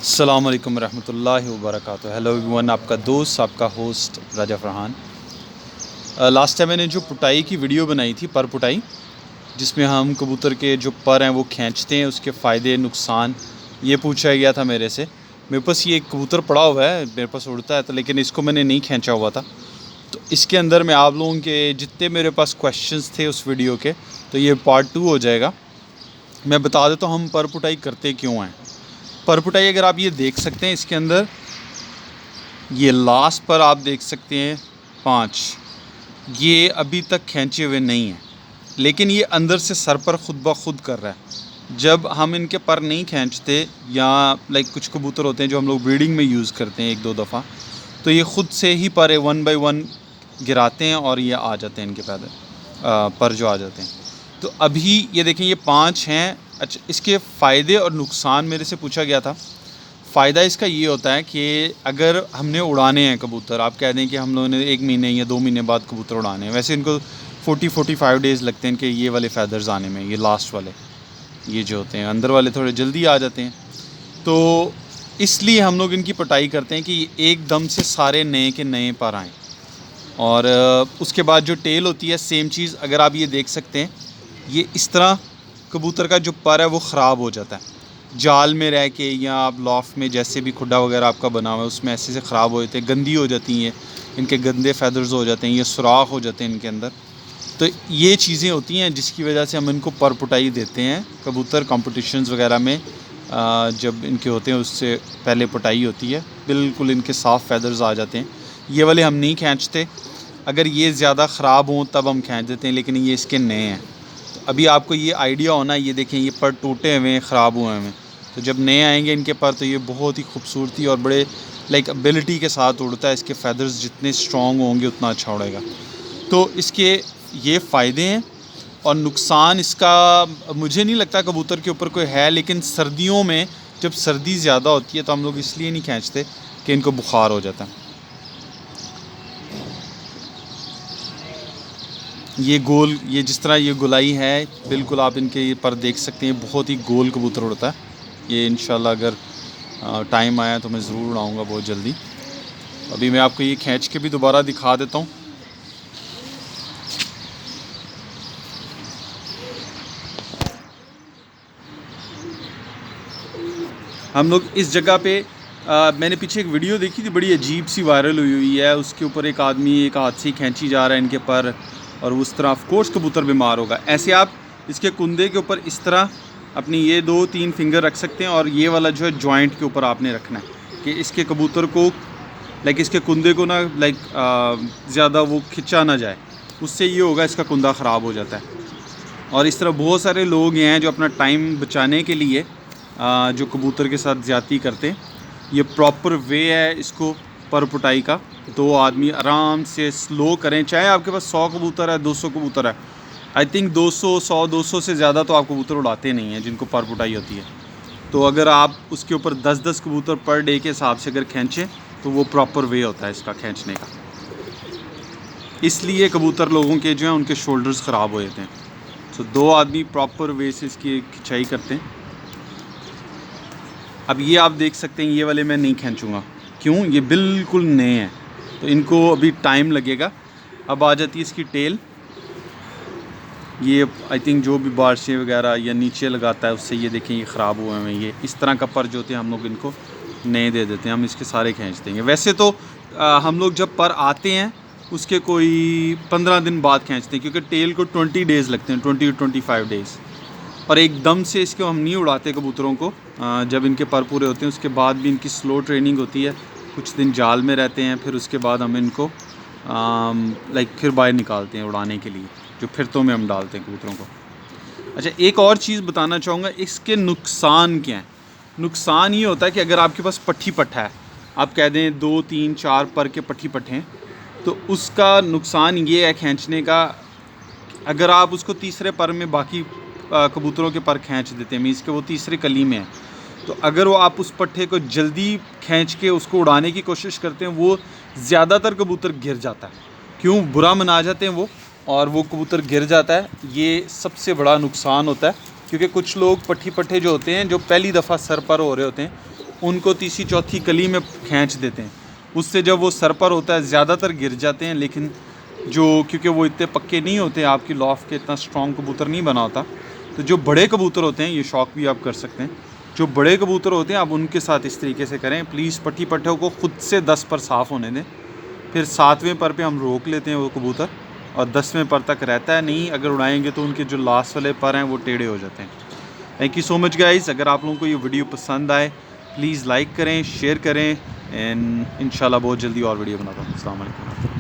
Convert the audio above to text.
अस्सलाम वालेकुम रहमतुल्लाहि व बरकातुहू। हेलो एवरीवन, आपका दोस्त, आपका होस्ट राजा फरहान। लास्ट टाइम मैंने जो पुटाई की वीडियो बनाई थी, पर पुटाई, जिसमें हम कबूतर के जो पर हैं वो खींचते हैं, उसके फ़ायदे नुकसान ये पूछा गया था मेरे से। मेरे पास ये एक कबूतर पड़ा हुआ है, मेरे पास उड़ता है तो, लेकिन इसको मैंने नहीं खींचा हुआ था। तो इसके अंदर मैं आप लोगों के जितने मेरे पास क्वेश्चंस थे उस वीडियो के, तो ये पार्ट 2 हो जाएगा। मैं बता देता हूँ हम पर पुटाई करते क्यों हैं। पर पुटाई अगर आप ये देख सकते हैं, इसके अंदर ये लास्ट पर आप देख सकते हैं 5, ये अभी तक खींचे हुए नहीं हैं, लेकिन ये अंदर से सर पर खुद ब खुद कर रहा है। जब हम इनके पर नहीं खींचते, या कुछ कबूतर होते हैं जो हम लोग ब्रीडिंग में यूज़ करते हैं 1-2 दफ़ा, तो ये ख़ुद से ही पर 1 बाय 1 गिराते हैं और ये आ जाते हैं, इनके पर जो आ जाते हैं। तो अभी ये देखें, ये 5 हैं। अच्छा, इसके फ़ायदे और नुकसान मेरे से पूछा गया था। फ़ायदा इसका ये होता है कि अगर हमने उड़ाने हैं कबूतर, आप कह दें कि हम लोगों ने 1 महीने या 2 महीने बाद कबूतर उड़ाने हैं, वैसे इनको 40-45 डेज़ लगते हैं कि ये वाले फ़ेदर्स आने में। ये लास्ट वाले, ये जो होते हैं अंदर वाले, थोड़े जल्दी आ जाते हैं। तो इसलिए हम लोग इनकी पटाई करते हैं कि एकदम से सारे नए के नए पर आएँ। और उसके बाद जो टेल होती है, सेम चीज़ अगर आप ये देख सकते हैं, ये इस तरह कबूतर का जो पर है वो ख़राब हो जाता है। जाल में रह के या आप लॉफ्ट में जैसे भी खुड्डा वगैरह आपका बना हुआ है उसमें ऐसे से ख़राब हो जाते हैं, गंदी हो जाती हैं, इनके गंदे फ़ेदर्स हो जाते हैं, ये सुराख हो जाते हैं इनके अंदर। तो ये चीज़ें होती हैं जिसकी वजह से हम इनको पर पुटाई देते हैं। कबूतर कॉम्पिटिशन्स वगैरह में जब इनके होते हैं उससे पहले पुटाई होती है, बिल्कुल इनके साफ़ फ़ेदर्स आ जाते हैं। ये वाले हम नहीं खींचते, अगर ये ज़्यादा ख़राब हों तब हम खींच देते हैं, लेकिन ये इसके नए हैं। तो अभी आपको ये आइडिया होना, ये देखें ये पर टूटे हुए हैं, ख़राब हुए हैं। तो जब नए आएंगे इनके पर, तो ये बहुत ही खूबसूरती और बड़े एबिलिटी के साथ उड़ता है। इसके फ़ेदर्स जितने स्ट्रॉन्ग होंगे उतना अच्छा उड़ेगा। तो इसके ये फ़ायदे हैं। और नुकसान इसका मुझे नहीं लगता कबूतर के ऊपर कोई है, लेकिन सर्दियों में जब सर्दी ज़्यादा होती है तो हम लोग इसलिए नहीं खींचते कि इनको बुखार हो जाता है। ये गोल, ये जिस तरह ये गुलाई है, बिल्कुल आप इनके ये पर देख सकते हैं, बहुत ही गोल कबूतर उड़ता है। ये इंशाल्लाह अगर टाइम आया तो मैं ज़रूर उड़ाऊँगा बहुत जल्दी। अभी मैं आपको ये खींच के भी दोबारा दिखा देता हूँ। हम लोग इस जगह पे मैंने पीछे एक वीडियो देखी थी, बड़ी अजीब सी वायरल हुई है। उसके ऊपर एक आदमी एक हाथ से खींची जा रहा है इनके पर, और उस तरह ऑफ कोर्स कबूतर बीमार होगा। ऐसे आप इसके कुंदे के ऊपर इस तरह अपनी ये 2-3 फिंगर रख सकते हैं, और ये वाला जो है जॉइंट के ऊपर आपने रखना है कि इसके कबूतर को इसके कुंदे को ना ज़्यादा वो खिंचा ना जाए। उससे ये होगा इसका कुंदा ख़राब हो जाता है। और इस तरह बहुत सारे लोग हैं जो अपना टाइम बचाने के लिए जो कबूतर के साथ ज़्यादती करते हैं। ये प्रॉपर वे है इसको पर पुटाई का। 2 आदमी आराम से स्लो करें, चाहे आपके पास 100 कबूतर है, 200 कबूतर है। आई थिंक 200 से ज़्यादा तो आप कबूतर उड़ाते नहीं हैं जिनको पर पुटाई होती है। तो अगर आप उसके ऊपर 10-10 कबूतर पर डे के हिसाब से अगर खींचें तो वो प्रॉपर वे होता है इसका खींचने का। इसलिए कबूतर लोगों के जो हैं उनके शोल्डर्स ख़राब हो जाते हैं। तो 2 आदमी प्रॉपर वे से इसकी खिंचाई करते हैं। अब ये आप देख सकते हैं, ये वाले मैं नहीं खींचूँगा, क्यों? ये बिल्कुल नए हैं, तो इनको अभी टाइम लगेगा। अब आ जाती है इसकी टेल। ये आई थिंक जो भी बारिशें वगैरह या नीचे लगाता है उससे ये देखें ये ख़राब हुए हैं। ये इस तरह का पर जो होते हैं हम लोग इनको नए दे देते हैं, हम इसके सारे खींच देंगे। वैसे तो हम लोग जब पर आते हैं उसके कोई 15 दिन बाद खींचते हैं, क्योंकि टेल को 20 डेज़ लगते हैं, 20-25 डेज़। और एकदम से इसको हम नहीं उड़ाते कबूतरों को। जब इनके पर पूरे होते हैं उसके बाद भी इनकी स्लो ट्रेनिंग होती है, कुछ दिन जाल में रहते हैं, फिर उसके बाद हम इनको फिर बाहर निकालते हैं उड़ाने के लिए, जो फिरतों में हम डालते हैं कबूतरों को। अच्छा, एक और चीज़ बताना चाहूँगा, इसके नुकसान क्या हैं। नुकसान ये होता है कि अगर आपके पास पट्ठी पट्ठा है, आप कह दें 2-3-4 पर के पट्ठी पट्ठे हैं, तो उसका नुकसान ये है खींचने का, अगर आप उसको तीसरे पर में बाकी कबूतरों के पर खींच देते हैं, मीन्स कि वो तीसरे कली में है, तो अगर वो आप उस पट्ठे को जल्दी खींच के उसको उड़ाने की कोशिश करते हैं, वो ज़्यादातर कबूतर गिर जाता है। क्यों? बुरा मना जाते हैं वो, और वो कबूतर गिर जाता है। ये सबसे बड़ा नुकसान होता है, क्योंकि कुछ लोग पट्ठी पट्ठे जो होते हैं, जो पहली दफ़ा सर पर हो रहे होते हैं, उनको तीसरी चौथी कली में खींच देते हैं। उससे जब वो सर पर होता है ज़्यादातर गिर जाते हैं, लेकिन जो क्योंकि वो इतने पक्के नहीं होते, आपकी लॉफ्ट के इतना स्ट्रॉन्ग कबूतर नहीं बना होता, तो जो बड़े कबूतर होते हैं, ये शौक भी आप कर सकते हैं, जो बड़े कबूतर होते हैं आप उनके साथ इस तरीके से करें। प्लीज़ पट्टी पट्टों को खुद से 10 पर साफ़ होने दें, फिर 7वें पर पे हम रोक लेते हैं वो कबूतर, और 10वें पर तक रहता है। नहीं अगर उड़ाएंगे तो उनके जो लास्ट वाले पर हैं वो टेढ़े हो जाते हैं। Thank you so much guys. अगर आप लोगों को ये वीडियो पसंद आए प्लीज़ लाइक करें, शेयर करें, एंड इंशाल्लाह बहुत जल्दी और वीडियो बनाता हूँ। अस्सलाम वालेकुम।